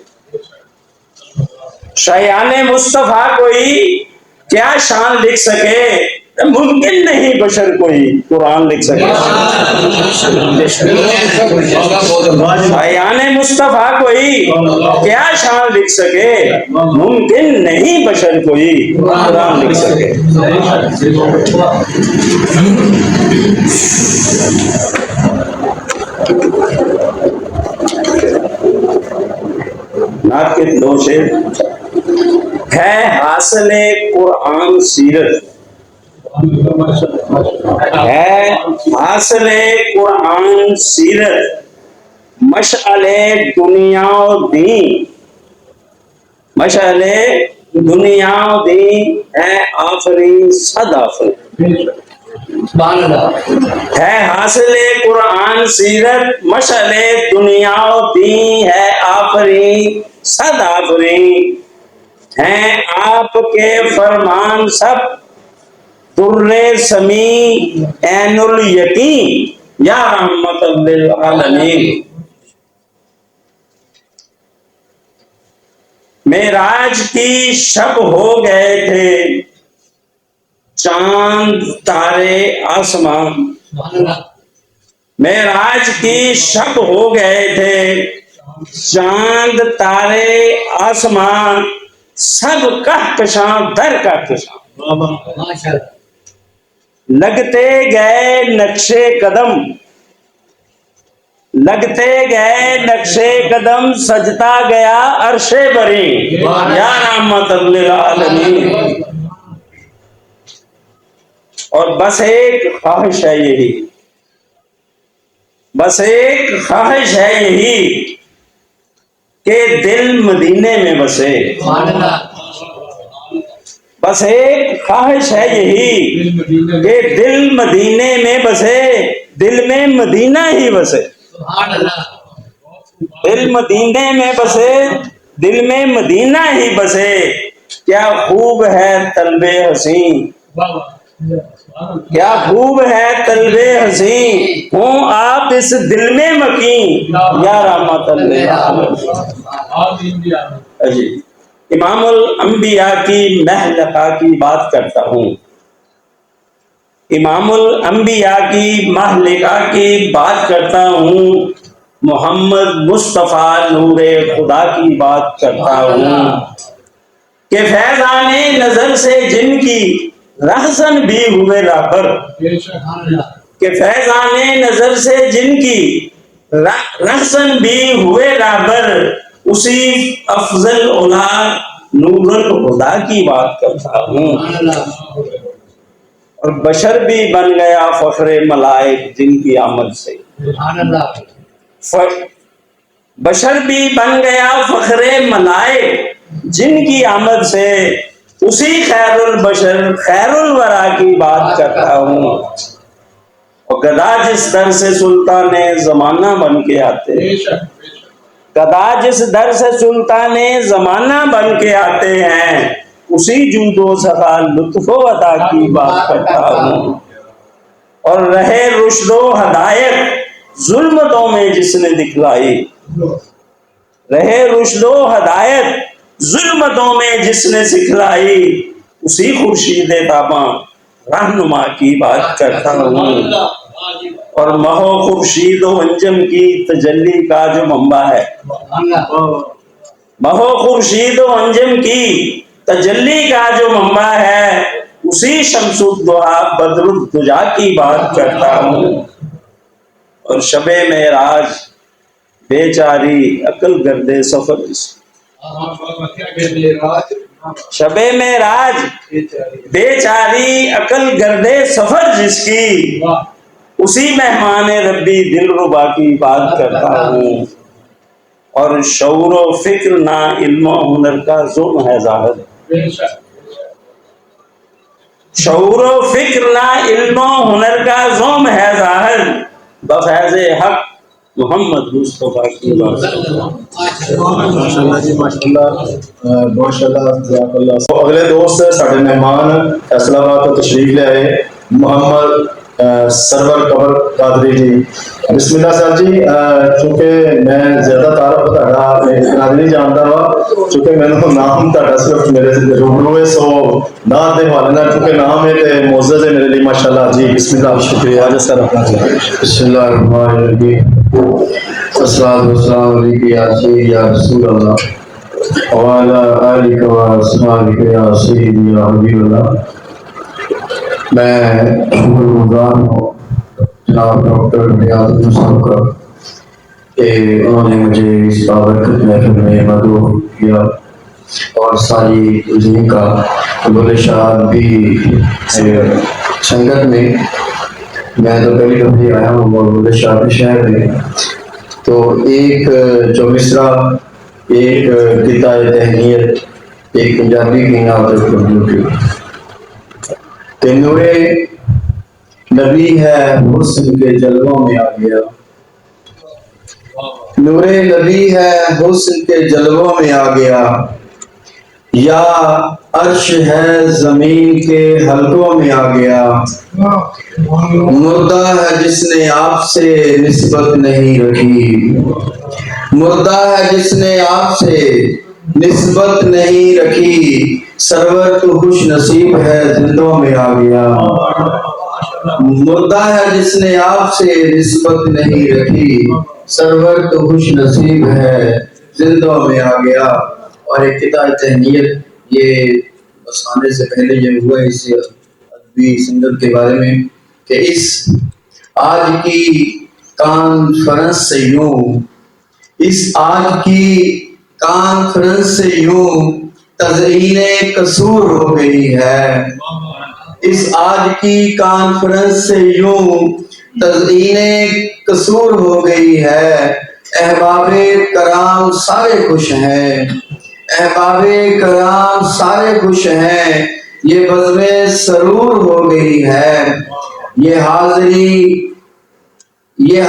شیان مصطفیٰ کوئی کیا شان لکھ سکے. ممکن نہیں بشر کوئی قرآن لکھ سکے. شیان مصطفیٰ کوئی کیا شان لکھ سکے. ممکن نہیں بشر کوئی قرآن لکھ سکے. نعت کے دو شعر ہے. حاصل قرآن سیرت ہے. حاصل قرآن سیرت مشعل دنیا و دین. مشعل دنیا و دین ہے آفرین صد آفرین. ہے حاصل قرآن سیرت مشعل دنیا و دین ہے آفرین صد آفرین. ہیں آپ کے فرمان سب در سمی عین الیقین یا رحمت للعالمین۔ معراج کی شب ہو گئے تھے چاند تارے آسمان، معراج کی شب ہو گئے تھے چاند تارے آسمان، سب کہکشاں در کہکشاں، ماشاءاللہ لگتے گئے نقشے قدم، لگتے گئے نقشے قدم، سجتا گیا عرش بری یا رحمت للعالمین۔ اور بس ایک خواہش ہے یہی، بس ایک خواہش ہے یہی کہ دل مدینے میں بسے، بس ایک خواہش ہے یہی کہ دل مدینے میں بسے، دل میں مدینہ ہی بسے، دل مدینے میں بسے، دل میں مدینہ ہی بسے۔ کیا خوب ہے طلب حسین، کیا خوب ہے طلب حسین، ہوں آپ اس دل میں مکین یا رحمت اللہ۔ جی امام الانبیاء کی مہلکہ کی بات کرتا ہوں، امام الانبیاء کی مہلکہ کی بات کرتا ہوں، محمد مصطفیٰ نور خدا کی بات کرتا ہوں کہ فیضان نظر سے جن کی رہزن بھی ہوئے رہبر، کہ فیضان نظر سے جن کی رہزن بھی ہوئے رہبر، اسی افضل اولاد نور الہدا کی بات کرتا ہوں۔ اور بشر بھی بن گیا فخر ملائک جن کی آمد سے، بشر بھی بن گیا فخر ملائک جن کی آمد سے، اسی خیر البشر خیر الورا کی بات کرتا ہوں۔ اور گدا جس در سے سلطان زمانہ بن کے آتے، گدا جس در سے سلطان زمانہ بن کے آتے ہیں، اسی جود و سخا لطف و عطا کی بات کرتا ہوں۔ اور رہے رشد و ہدایت ظلمتوں میں جس نے دکھلائی، رہے رشد و ہدایت ظلمتوں میں جس نے سکھلائی، اسی خورشید تاباں رہنما کی بات کرتا ہوں۔ اور مہو خورشید و انجم کی تجلی کا جو منبع ہے، مہو خورشید و انجم کی تجلی کا جو منبع ہے، اسی شمس الضحیٰ بدر الدجا کی بات کرتا ہوں۔ اور شب معراج بے چاری عقل گردے سفر، شب معراج بے چاری عقل گردے سفر جس کی، اسی مہمان ربی دل ربا کی بات کرتا ہوں۔ اور شعور و فکر نہ علم و ہنر کا ظلم ہے ظاہر، شعور و فکر نہ علم و ہنر کا ظلم ہے ظاہر، بفیض حق محمد مصطفیٰ کی بات۔ ماشاءاللہ جی ماشاءاللہ ماشاءاللہ جزاک اللہ۔ اگلے دوست ساڈے مہمان فیصلہ آباد تو تشریف لے آئے محمد سرور قمر قادری جی، بسم اللہ صاحب جی۔ چونکہ میں زیادہ تعارف تہاڈا نہیں جانتا وا، چونکہ مینوں نام تہاڈا صرف میرے روبرو ہے، سو نام دے حوالے نال چونکہ نام ہے تے معزز ہے میرے لیے ماشاءاللہ جی۔ بسم اللہ، شکریہ جی سر اپنا جی۔ بسم اللہ الرحمن الرحیم، والصلاۃ والسلام علیک یا سیدی یا رسول اللہ وعلی آلک و اصحابک یا سیدی یا حبیب اللہ۔ میں شکر گزار ہوں جناب ڈاکٹر ریاض صاحب کا کہ انہوں نے مجھے اس بابرکت محفل میں مدعو کیا، اور ساری تنظیم کا بلے شاہ بھی سنگت میں، میں تو پہلی دفعہ آیا ہوں اور بلے شاہ کے شہر میں، تو ایک جو مصرع، ایک کتاب تہنیت، ایک پنجابی کی نعت اور اردو کی، کہ نور نبی ہے حسن کے جلووں میں آ گیا، نور نبی ہے حسن کے جلووں میں آ گیا، یا عرش ہے زمین کے حلقوں میں آ گیا، مردہ ہے جس نے آپ سے نسبت نہیں رکھی، مردہ ہے جس نے آپ سے نسبت نہیں رکھی، سرور تو خوش نصیب ہے زندوں میں آ گیا، مردہ ہے جس نے آپ سے نسبت نہیں رکھی، سرور تو خوش نصیب ہے زندوں میں آ گیا۔ اور ایک کتاب تہنیت، یہ بس آنے سے پہلے یہ ہوا اس ادبی سنگت کے بارے میں کہ اس آج کی کانفرنس سے یوں، اس آج کی کانفرنس سے یوں تزئین قصور ہو گئی ہے، اس آج کی کانفرنس سے یوں تزئین قصور ہو گئی ہے، احباب کرام سارے خوش ہیں، احباب کرام سارے خوش ہیں، یہ بزم سرور ہو گئی ہے، یہ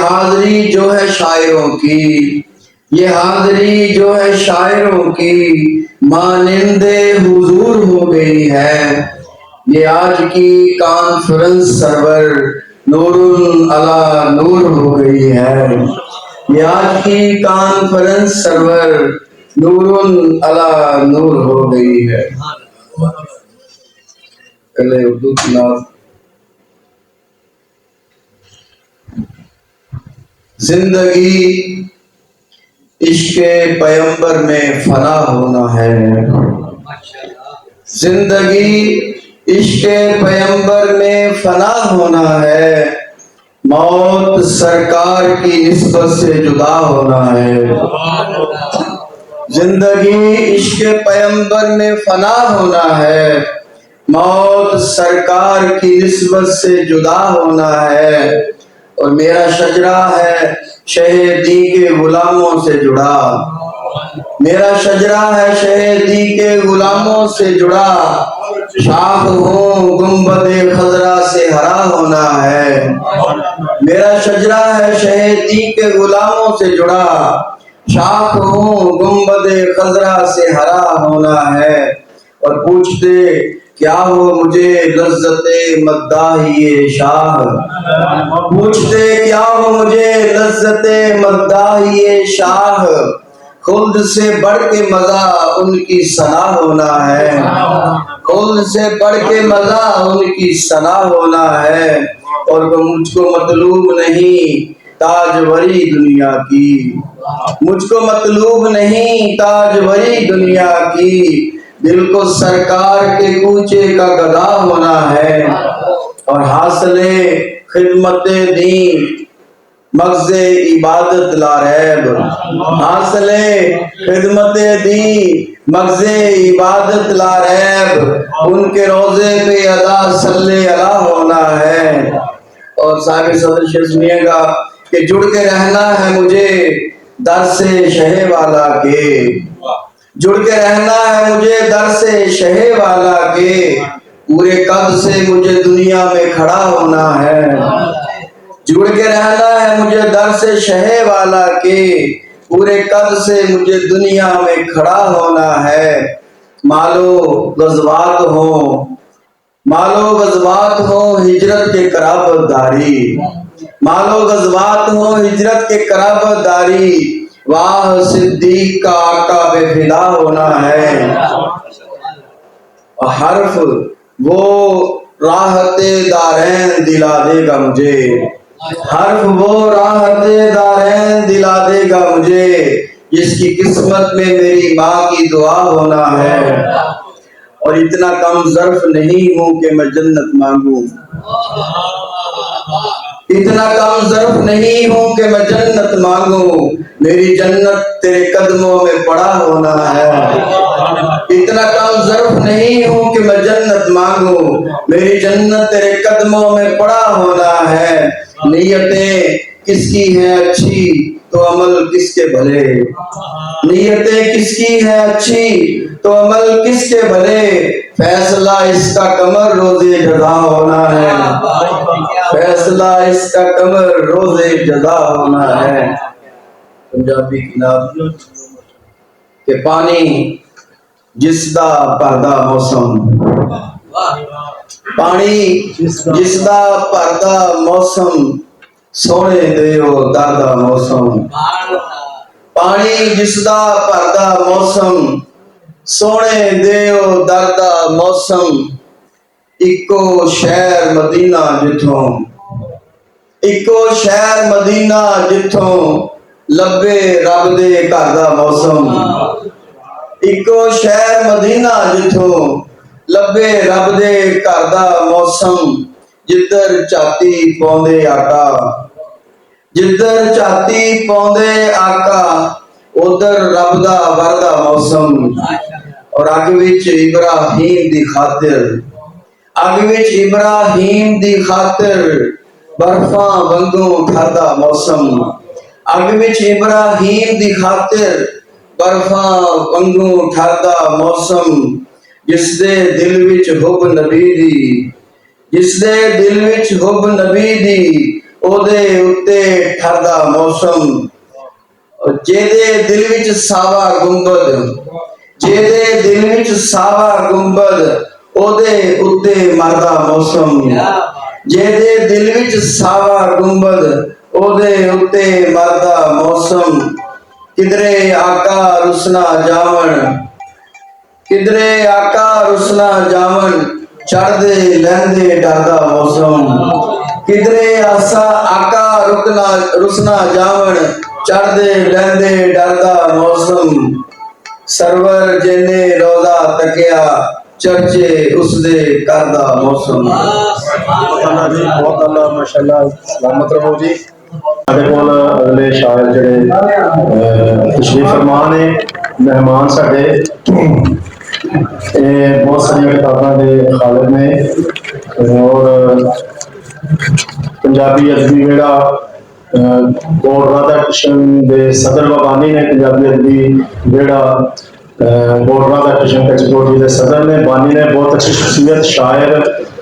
حاضری جو ہے شاعروں کی، یہ حاضری جو ہے شاعروں کی مانند حضور ہو گئی ہے، یہ آج کی کانفرنس سرور نور علی نور ہو گئی ہے، یہ آج کی کانفرنس سرور نور علی نور ہو گئی ہے۔ پہلے اردو کلاس۔ زندگی عشق پیغمبر میں فنا ہونا ہے، زندگی عشق پیغمبر میں فنا ہونا ہے، موت سرکار کی نسبت سے جدا ہونا ہے، زندگی عشق پیغمبر میں فنا ہونا ہے، موت سرکار کی نسبت سے جدا ہونا ہے، اور میرا شجرہ ہے شہیدی کے غلاموں سے جڑا، میرا شجرہ ہے شہیدی کے غلاموں سے جڑا، شاخ ہوں گنبد خضرا سے ہرا ہونا ہے، میرا شجرہ ہے شہیدی کے غلاموں سے جڑا، شاخ ہوں گنبد خضرا سے ہرا ہونا ہے، اور پوچھتے کیا ہو مجھے لذت مداحی شاہ، پوچھتے کیا ہو مجھے لذت مداحی شاہ، خلد سے بڑھ کے مزہ ان کی ثنا ہونا ہے، خلد سے بڑھ کے مزہ ان کی ثنا ہونا ہے، اور مجھ کو مطلوب نہیں تاجوری دنیا کی، مجھ کو مطلوب نہیں تاجوری دنیا کی، دل کو سرکار کے کوچے کا گدا ہونا ہے، اور حاصل خدمت دین مغز عبادت لا ریب، حاصل خدمت دین مغز عبادت لا ریب، ان کے روزے پہ ادا صلی اللہ ہونا ہے۔ اور صاحب صدر شیخ سنیے گا کہ جڑ کے رہنا ہے مجھے در سے شہ والا کے، جڑ کے رہنا ہے مجھے در سے شہ والا کے، پورے قد سے مجھے دنیا میں کھڑا ہونا ہے، جڑ کے رہنا ہے مجھے در سے شہ والا کے، پورے قد سے مجھے دنیا میں کھڑا ہونا ہے، مالو غزوات ہوں، مالو غزوات ہوں ہجرت کے قرابت داری، مالو غزوات ہوں ہجرت کے قرابت داری، واہ صدیق کا آقا بے فدا ہونا ہے، حرف وہ راحت دارین دلا دے گا مجھے، حرف وہ راحت دارین دلا دے گا مجھے، جس کی قسمت میں میری ماں کی دعا ہونا ہے، اور اتنا کم ظرف نہیں ہوں کہ میں جنت مانگوں، اتنا کم ظرف نہیں ہوں کہ میں جنت مانگوں، میری جنت تیرے قدموں میں پڑا ہونا ہے، اتنا کم ظرف نہیں ہوں کہ میں جنت مانگوں، میری جنت تیرے قدموں میں پڑا ہونا ہے، نیتیں کس کی ہیں اچھی تو عمل کس کے بھلے، نیتیں کس کی ہیں اچھی تو عمل کس کے بھلے، فیصلہ اس کا کمر روزے جزا ہونا ہے، فیصلہ اس کا کمر روزے جزا ہونا ہے۔ پنجابی کی نعت کہ پانی ਜਿਸ ਦਾ ਭਰਦਾ ਮੌਸਮ, ਪਾਣੀ ਜਿਸ ਦਾ ਭਰਦਾ ਮੌਸਮ, ਸੋਹਣੇ ਦਿਓ ਦਰ ਦਾ ਮੌਸਮ। ਪਾਣੀ ਜਿਸ ਦਾ ਭਰਦਾ ਮੌਸਮ, ਸੋਹਣੇ ਦਿਓ ਦਰ ਦਾ ਮੌਸਮ। ਇੱਕੋ ਸ਼ਹਿਰ ਮਦੀਨਾ ਜਿੱਥੋਂ, ਇੱਕੋ ਸ਼ਹਿਰ ਮਦੀਨਾ ਜਿੱਥੋਂ ਲੱਭੇ ਰੱਬ ਦੇ ਘਰ ਦਾ ਮੌਸਮ। ਇੱਕੋ ਸ਼ਹਿਰ ਮਦੀਨਾ ਜਿੱਥੋਂ ਲੱਭੇ ਰੱਬ ਦੇ ਘਰ ਦਾ ਮੌਸਮ। ਜਿੱਧਰ ਝਾਤੀ ਪਾਉਂਦੇ ਆਕਾ, ਜਿੱਧਰ ਝਾਤੀ ਪਾਉਂਦੇ ਆਕਾ, ਉਧਰ ਰੱਬ ਦਾ ਵਰਦਾ ਮੌਸਮ। ਔਰ ਅੱਗ ਵਿੱਚ ਇਬਰਾਹੀਮ ਦੀ ਖਾਤਰ, ਅੱਗ ਵਿੱਚ ਇਬਰਾਹੀਮ ਦੀ ਖਾਤਰ ਬਰਫਾਂ ਵਾਂਗੂ ਠਰਦਾ ਮੌਸਮ। ਅੱਗ ਵਿੱਚ ਇਬਰਾਹੀਮ ਦੀ ਖਾਤਰ ਬਰਫਾਂ ਵਾਂਗੂ ਠਰਦਾ ਮੌਸਮ। ਜਿਸ ਦੇ ਦਿਲ ਵਿੱਚ ਹੁਬ ਨਬੀ ਦੀ, ਜਿਸ ਦੇ ਦਿਲ ਵਿੱਚ ਹੁਬ ਨਬੀ ਦੀ, ਉਹਦੇ ਉੱਤੇ ਠਰਦਾ ਮੌਸਮ। ਜਿਹਦੇ ਦਿਲ ਵਿੱਚ ਸਾਵਾ ਗੁੰਬਦ, ਜਿਹਦੇ ਦਿਲ ਵਿੱਚ ਸਾਵਾ ਗੁੰਬਦ, ਉਹਦੇ ਉੱਤੇ ਮਰਦਾ ਮੌਸਮ। ਜਿਹਦੇ ਦਿਲ ਵਿੱਚ ਸਾਵਾ ਗੁੰਬਦ, ਉਹਦੇ ਉੱਤੇ ਮਰਦਾ ਮੌਸਮ। ਕਿਧਰੇ ਆਕਾ ਰੁਸਨਾ ਜਾਵਣ, ਕਿਧਰੇ ਆਕਾ ਰੁਸਨਾ ਜਾਵਣ, ਚੜਦੇ ਲਹਿੰਦੇ ਡਰਦਾ ਮੌਸਮ। ਕਿਧਰੇ ਆਕਾ ਰੁਸਨਾ ਜਾਵਣ, ਚੜਦੇ ਲਹਿੰਦੇ ਡਰਦਾ ਮੌਸਮ। ਸਰਵਰ ਜਿਹਨੇ ਰੋਜ਼ਾ ਤੱਕਿਆ, ਚਰਚੇ ਉਸਦੇ ਘਰ ਦਾ ਮੌਸਮ। ਅੱਲਾ ਜੀ ਬਹੁਤ ਅੱਲਾ ਮਾਸ਼ਾਅੱਲਾ, ਸਲਾਮਤ ਰਹੋ ਜੀ। ਸਾਡੇ ਕੋਲ ਅਗਲੇ ਸ਼ਾਇਰ ਜਿਹੜੇ ਤਸ਼ਰੀਫ ਫਰਮਾ ਨੇ, ਮਹਿਮਾਨ ਸਾਡੇ, ਇਹ ਬਹੁਤ ਸਾਰੀਆਂ ਕਿਤਾਬਾਂ ਦੇ ਖਾਲਿਦ ਨੇ ਔਰ ਪੰਜਾਬੀ ਅਦਬੀ ਜਿਹੜਾ ਗੌਰ ਰਾਧਾ ਕ੍ਰਿਸ਼ਨ ਦੇ ਸਦਰ ਬਾਨੀ ਨੇ, ਪੰਜਾਬੀ ਅਦਬੀ ਜਿਹੜਾ ਗੌਰ ਰਾਧਾ ਕ੍ਰਿਸ਼ਨ ਕਚਗੋਟੀ ਦੇ ਸਦਰ ਨੇ, ਬਾਨੀ ਨੇ, ਬਹੁਤ ਅੱਛੀ ਸ਼ਖਸੀਅਤ, ਸ਼ਾਇਰ,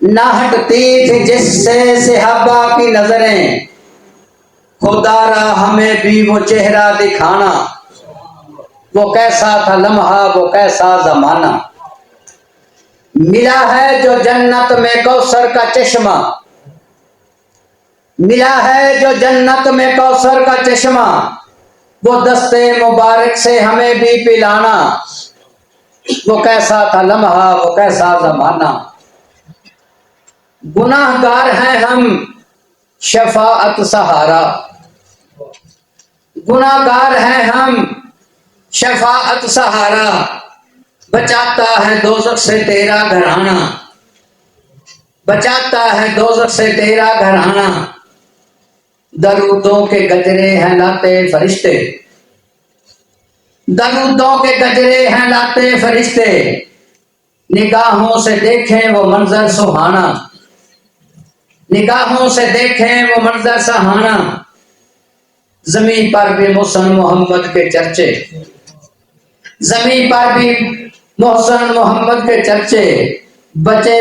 نہ ہٹتی تھی جس سے صحابہ کی نظریں، خدا را ہمیں بھی وہ چہرہ دکھانا، وہ کیسا تھا لمحہ وہ کیسا زمانہ، ملا ہے جو جنت میں کوثر کا چشمہ، ملا ہے جو جنت میں کوثر کا چشمہ، وہ دستے مبارک سے ہمیں بھی پلانا، وہ کیسا تھا لمحہ وہ کیسا زمانہ، گناہ گار ہیں ہم شفاعت سہارا، گناہ گار ہیں ہم شفاعت سہارا، بچاتا ہے دوزخ سے تیرا گھرانہ، بچاتا ہے دوزخ سے تیرا گھرانہ، درودوں کے گجرے ہیں لاتے فرشتے، درودوں کے گجرے ہیں لاتے فرشتے، نگاہوں سے دیکھیں وہ منظر سہانا، نگاہوں سے دیکھیں وہ منظر سہانا، زمین پر بھی محسن محمد کے چرچے، زمین پر بھی محسن محمد کے چرچے، بجے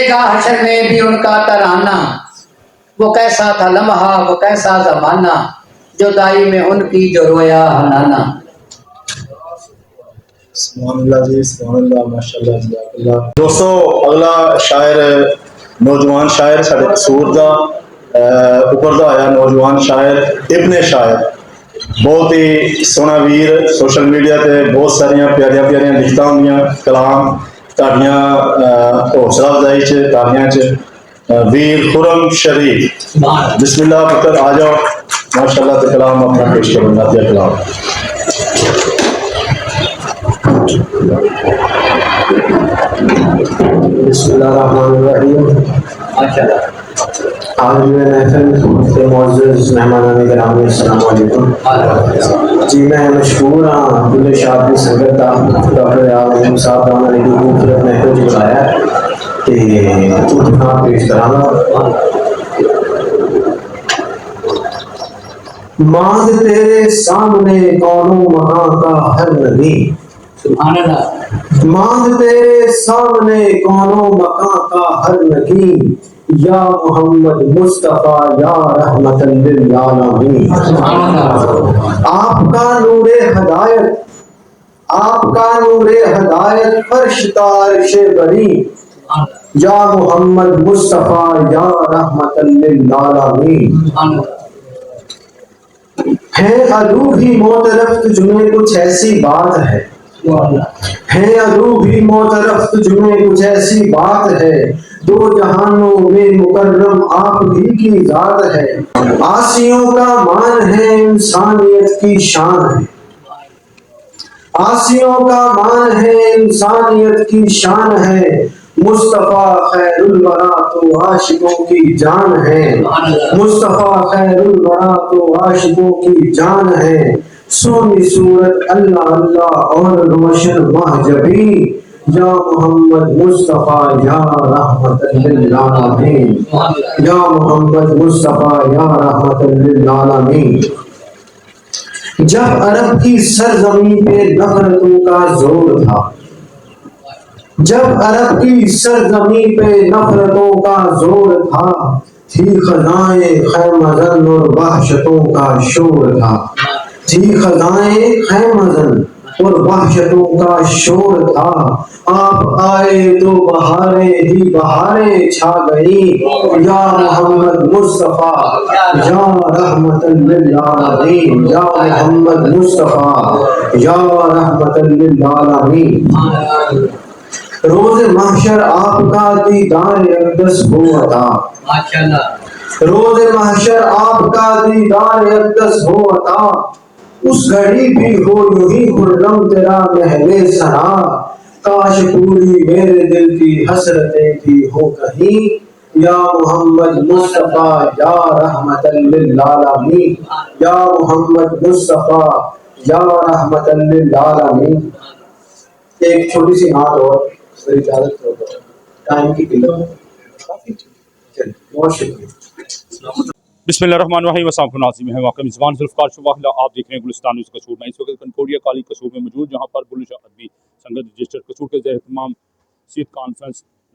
گا حشر میں بھی ان کا ترانہ، وہ کیسا تھا لمحہ وہ کیسا زمانہ، جدائی میں ان کی جو رویا ہنانا۔ سبحان اللہ جی، سبحان اللہ، ماشاء اللہ، جزاک اللہ۔ دوستو اگلا شاعر نوجوان شاعر ساڈے قصور دا اوپر دا آیا نوجوان شاعر ابن شاعر، بہت ہی سونا ویر، سوشل میڈیا تے بہت ساریاں پیاریاں پیاریاں لکھتاں ہوندیاں، کلام تہاڈیاں حوصلہ افزائی چ تالیاں چ، ویر خرم شریف، بسم اللہ پتر آ جاؤ، ماشاء اللہ تے کلام اپنا پیش کرو، نعتیہ کلام۔ بسم اللہ الرحمن الرحیم۔ آج میں محفل سے معزز مہمانان گرامی السلام علیکم۔ جی میں مشہور ہاں عبداللہ شاہ کی سنگت کا ڈاکٹر عالم صاحب دانا نے خوبصورت محفل جی بلایا ہے کہ تجھا پیش کرانا۔ مانگ تیرے سامنے کونوں وہاں کا ہر نہیں، سبحان اللہ۔ مانگ تیرے سامنے کونوں مکاں کا ہر نہیں، یا محمد مصطفیٰ یا رحمت للعالمین۔ آپ کا نور ہدایت، آپ کا نور ہدایت فرش تارش بری، یا محمد مصطفیٰ یا رحمت للعالمین۔ ہے عدو بھی معترف تجھ میں کچھ ایسی بات ہے، ہے عدو بھی معترف تجھ میں کچھ ایسی بات ہے، دو جہانوں میں مکرم آپ ہی کی ذات ہے، آسیوں کا مان ہے انسانیت کی شان ہے، آسیوں کا مان ہے انسانیت کی شان ہے، مصطفیٰ خیر الورا تو عاشقوں کی جان ہے، مصطفیٰ خیر الورا تو عاشقوں کی جان ہے، سونی صورت اللہ اللہ اور روشن محجبی، یا محمد مصطفیٰ یا رحمت للعالمین، یا محمد مصطفیٰ یا رحمت للعالمین۔ جب عرب کی سرزمین پہ نفرتوں کا زور تھا، جب عرب کی سرزمین پہ نفرتوں کا زور تھا، تھی خزائیں خیمہ زن اور وحشتوں کا شور تھا، تھی خزائیں خیمہ زن اور وحشتوں کا شور تھا، آپ آئے تو بہاریں ہی بہاریں چھا گئیں، یا محمد مصطفیٰ یا رحمت للعالمین، یا محمد مصطفیٰ یا رحمت للعالمین۔ روز محشر آپ کا دیدار اقدس ہو عطا، روز محشر آپ کا دیدار اقدس ہو عطا، اس گھڑی بھی ہو یوں ہی خرم تیرا محل ثنا، کاش پوری میرے دل کی حسرتیں بھی ہو کہیں، یا محمد مصطفیٰ یا رحمت للعالمین، یا محمد مصطفیٰ یا رحمت للعالمین۔ ایک چھوٹی سی نعت اور اجازت ہو، ٹائم کی قلت، بہت شکریہ۔ بسم اللہ الرحمن الرحیم۔ السلام علیکم ناظرین، میں واقعی میزبان ذوالفقار شواہلا، آپ دیکھ رہے ہیں گلستان نیوز قصور۔ میں اس وقت کنکوریا کالج قصور میں موجود، جہاں پر بلند شاہ ادبی سنگت رجسٹر قصور کے زیر اہتمام سیت کانفرنس